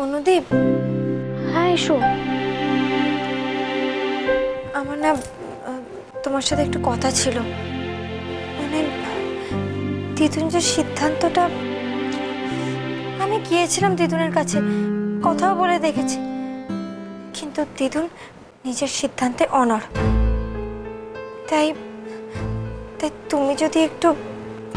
অনুদীপ, হ্যাঁ এসো। আমার না তোমার সাথে একটু কথা ছিল। মানে দিদুন যে সিদ্ধান্তটা, আমি গিয়েছিলাম দিদুনের কাছে, কথাও বলে দেখেছি, কিন্তু দিদুন নিজের সিদ্ধান্তে অনড়। তাই তাই তুমি যদি একটু,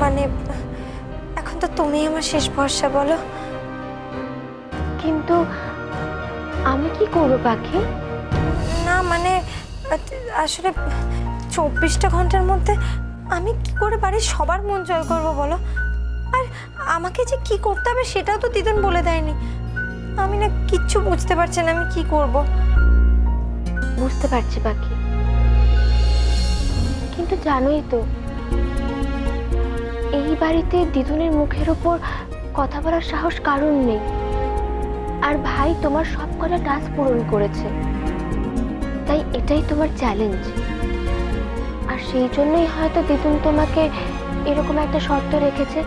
মানে এখন তো তুমি আমার শেষ ভরসা, বলো। কিন্তু আমি কি করবো পাখি? না মানে আসলে 24টা ঘন্টার মধ্যে আমি কি করে বাড়ির সবার মন জয় করবো বলো? আর আমাকে যে কি করতে হবে সেটাও তো দিদুন বলে দেয়নি। আমি না কিচ্ছু বুঝতে পারছি না আমি কি করব। বুঝতে পারছি পাখি, কিন্তু জানোই তো এই বাড়িতে দিদুনের মুখের উপর কথা বলার সাহস কারণ নেই। আর ভাই তোমার সব কটা টাস্ক পূরণ করেছে, তাই এটাই তোমার চ্যালেঞ্জ। আর সেই জন্যই হয়তো দিদুন তোমাকে এরকম একটা শর্ত রেখেছে,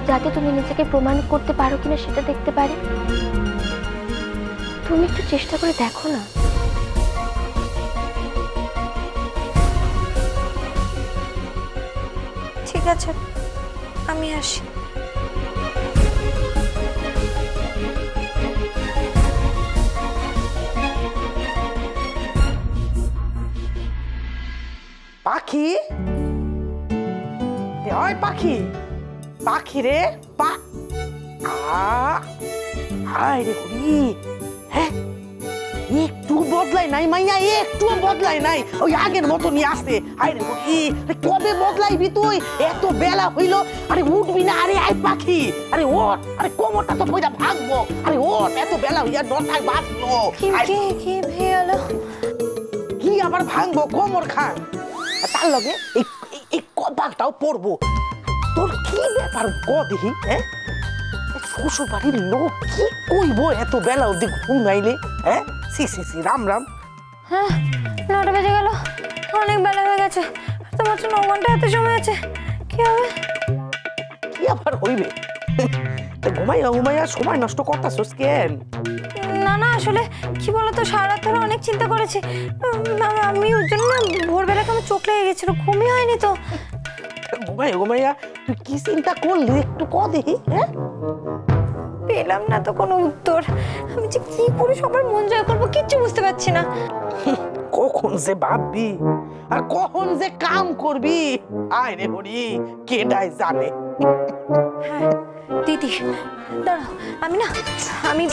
যাতে তুমি নিজেকে প্রমাণ করতে পারো কিনা সেটা দেখতে পারে। তুমি একটু চেষ্টা করে দেখো না। ঠিক আছে, আমি আসি। পাখি, ওই পাখি, পাখি রে হায় রে হরি, হ্যাঁ একটু বদলাই নাই মাইয়া, একটু বদলাই নাই, ওই আগের মতনই আসছে। হায় রে হরি, কবে বদলাইবি তুই? এত বেলা হইল, আরে উঠবি না? আরে আয় পাখি, আরে ওঠ, আরে কোমরটা তো পয়দা ভাগবো, আরে ওঠ, এত বেলা হইয়া 9টা বাজলো। কি ভেয়ালো? কি আবার ভাঙবো? কোমর খান, তার লগে এই কপালটাও পড়বো। তোর কি ব্যাপার ক দেখি? হ্যাঁ শ্বশুর বাড়ির লোক কি কইবো এত বেলা অব্দি ঘুম নাইলে? হ্যাঁ সি সি সি, রাম রাম। হ্যাঁ 9টা বেজে গেল, অনেক বেলা হয়ে গেছে। তোমার তো 9 ঘন্টা হাতে সময় আছে, কি হবে? কি আবার হইবে? ঘুমাইয়া সময় নষ্ট করতেছস কেন? না না, আসলে কি বলতো, সারা রাত ধরে অনেক চিন্তা করেছি। আমি ওর জন্য ভোরবেলা কেমন চোখ লেগে গেছিল, ঘুমই হয়নি তো। ঘুমাইয়া তুই কি চিন্তা করলি একটু ক দেখি? হ্যাঁ পেলাম না তো কোনো উত্তর। আমি যে কি করে সবার মন জয় করবো কিচ্ছু বুঝতে পারছি না। কখন যে ভাববি আর কখন যে কাম করবি, আয় রে হরি, কেডাই জানে। হ্যাঁ দিদি, দাঁড়াও, আমি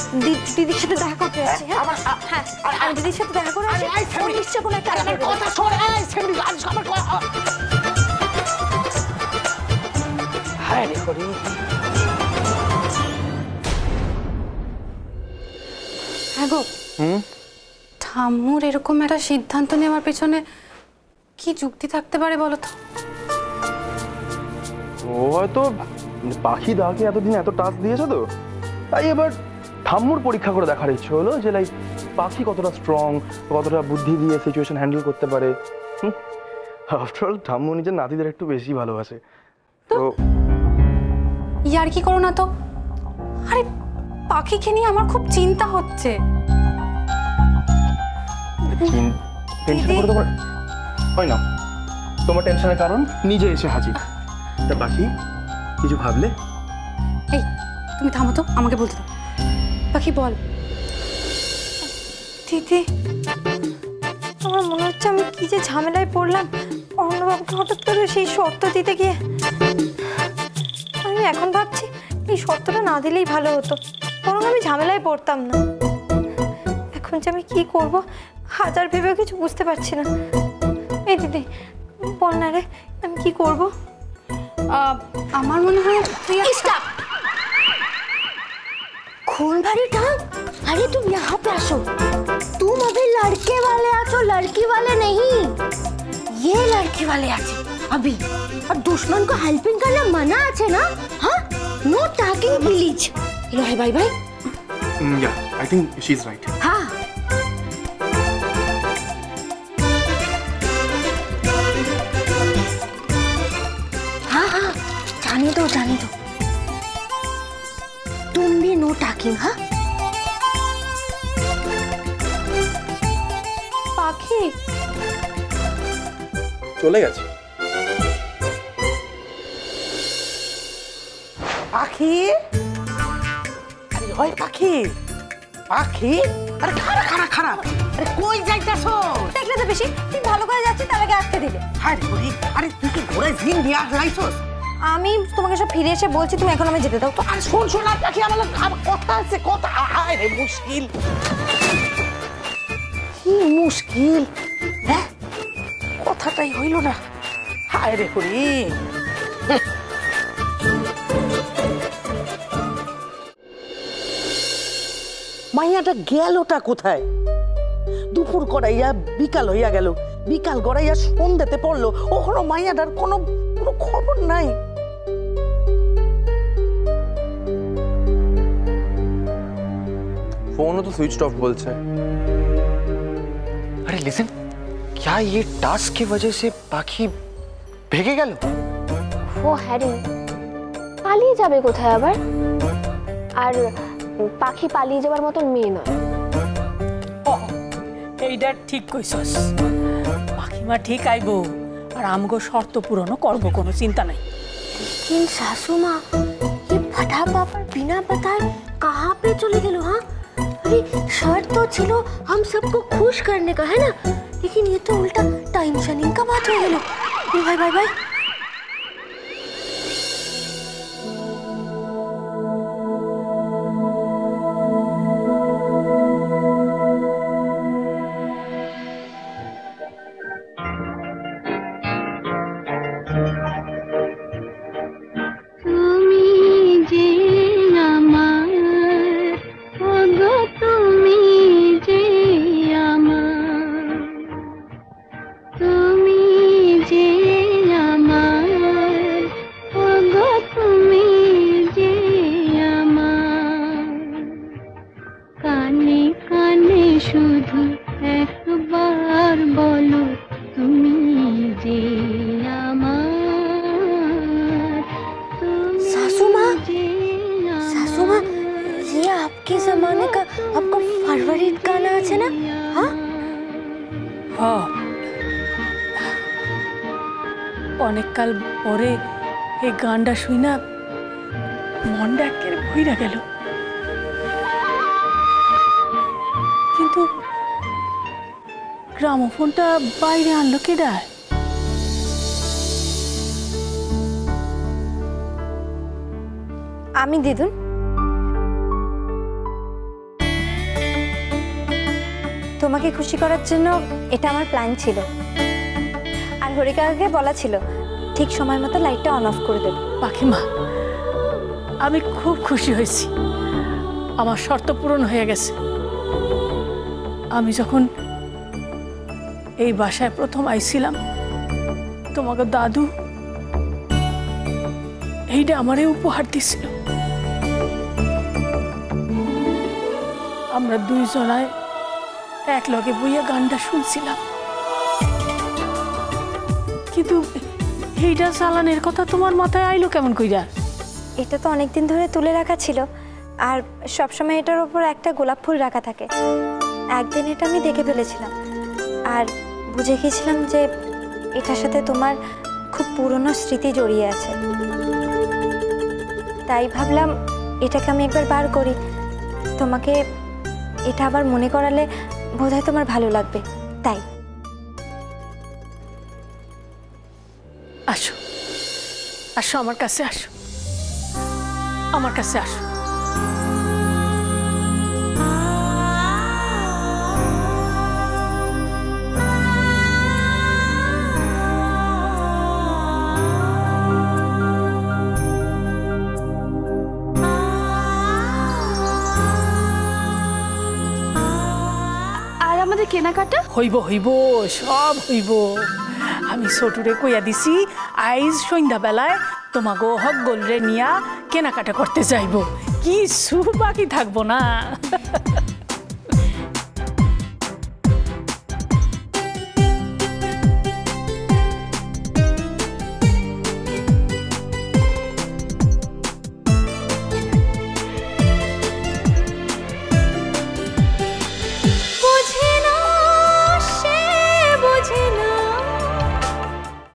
দিদির সাথে দেখা করতে যাচ্ছি। হ্যাঁ আমি দিদির সাথে দেখা করে আসি। নিশ্চয় কোনো একটা কথা শোন, হায় রে হরি। হ্যাঁ গো, ঠাম্মুর এরকম একটা সিদ্ধান্ত নেওয়ার পেছনে কি যুক্তি থাকতে পারে বলো তো? ও হয়তো পাখি দাকে এতদিন এত টাস্ক দিয়েছে তো, তাই এবার ঠাম্মুর পরীক্ষা করে দেখার ইচ্ছে হলো যে লাইক পাখি কতটা স্ট্রং, কতটা বুদ্ধি দিয়ে সিচুয়েশন হ্যান্ডেল করতে পারে। আফটারঅল ঠাম্মু নিজের নাতিদের একটু বেশি ভালোবাসে তো। ইয়ার কি করো না তো। আরে পাখিকে নিয়ে আমার খুব চিন্তা হচ্ছে। টেনশন করে তোমার হয় না, তোমার টেনশনের কারণ নিজে এসে হাজির। তা পাখি কিছু ভাবলে? এই তুমি থামো তো, আমাকে বলতে দাও। পাখি বল। দিদি, আমার মনে হচ্ছে আমি কি যে ঝামেলায় পড়লাম অর্ণবাবুকে হঠাৎ করে সেই শর্ত দিতে গিয়ে। আমি এখন ভাবছি এই শর্তটা না দিলেই ভালো হতো, বরং আমি ঝামেলায় পড়তাম না। এখন যে আমি কি করব হাজার ভেবেও কিছু বুঝতে পারছি না। এই দিদি বল না রে, আমি কি করব? আমার মনে হয় তুই खून भरी टांग। अरे तुम यहाँ पे आसो, तुम अभी लड़के वाले आसो, लड़की वाले नहीं। ये लड़के वाले आसे अभी, और दुश्मन को हेल्पिंग करना मना आछे ना? हाँ, no talking please. Hello hi bye bye. Yeah I think she is right. हाँ हाँ हाँ, जाने दो जाने दो, तुम भी नो टॉकिंग। हाँ চলে গেছে। পাখি, আরে হয় পাখি, পাখি, আরে খারা খারা খারা, আরে কই যাইতাছ? দেখলে তো বেশি, তুই ভালো করে যাচ্ছিস তার আগে আটকে দিলে। আরে বুড়ি, আরে তুই কি ঘোড়ায় জিন দিয়ে আসলাইছস? আমি তোমাকে সব ফিরে এসে বলছি, তুমি এখন আমি যেতে দাও তো। আর শোন শোন আর পাখি, আমার কথা আছে, কথা। আরে মুশকিল, কি মুশকিল, হ্যাঁ কথাটাই হইল না। হায় রে বুড়ি, মাইয়াটা গেলটা কোথায়? দুপুর গড়াইয়া বিকাল হইয়া গেল, বিকাল গড়াইয়া সন্ধ্যাতে পড়লো, ওখানে মাইয়াটার কোনো কোনো খবর নাই। फोन तो स्विच ऑफ बोलছে। अरे लिसन, क्या ये टास्क की वजह से पाखी भेगे গেল? ও হ্যারি পালিয়ে যাবে কোথায় আবার? আর পাখি পালিয়ে যাবার মতন মেয়ে নয়। এইটা ঠিক কইছস, পাখিমা ঠিক আইব, আর আমগো শর্ত পূরণও করবো, কোনো চিন্তা নাই। लेकिन सासू माँ, ये फटा पापड़ बिना बताए कहाँ पे चले गए? हाँ, अरे शर्त तो छिलो हम सबको खुश करने का, है ना? लेकिन ये तो उल्टा टाइम शनिंग का बात हो गया। Bye bye bye. आपके जमाने का आपका फेवरेट गाना আছে না? हाँ हाँ, অনেক কাল পরে এই গানটা শুই না মনটা একেবারে ভইরা গেল। কিন্তু গ্রামোফোনটা বাইরে আনলো কেডা? আমি দিদুন। তোমাকে খুশি করার জন্য এটা আমার প্ল্যান ছিল, আর হরিকাকে বলা ছিল ঠিক সময় মতো লাইটটা অন অফ করে দেব। পাখিমা, আমি খুব খুশি হয়েছি, আমার শর্ত পূরণ হয়ে গেছে। আমি যখন এই বাসায় প্রথম আইছিলাম, তোমাকে দাদু এইটা আমারে উপহার দিছিল। আমরা দুইজনায় এক লগে বইয়া গানটা শুনছিলাম, কিন্তু এইটা চালানের কথা তোমার মাথায় আইলো কেমন কইরা? এটা তো অনেকদিন ধরে তুলে রাখা ছিল, আর সবসময় এটার উপর একটা গোলাপ ফুল রাখা থাকে। একদিন এটা আমি দেখে ফেলেছিলাম আর বুঝে গিয়েছিলাম যে এটার সাথে তোমার খুব পুরনো স্মৃতি জড়িয়ে আছে। তাই ভাবলাম এটাকে আমি একবার বার করি, তোমাকে এটা আবার মনে করালে বোধহয় তোমার ভালো লাগবে। তাই আসো আসো, আমার কাছে আসো, আমার কাছে আসো। কেনাকাটা হইব হইব, সব হইব। আমি ছোটুরে কইয়া দিছি আইজ সন্ধ্যা বেলায় তোমাগো হক গোলরে নিয়া কেনাকাটা করতে যাইব, কিছু বাকি থাকবো না।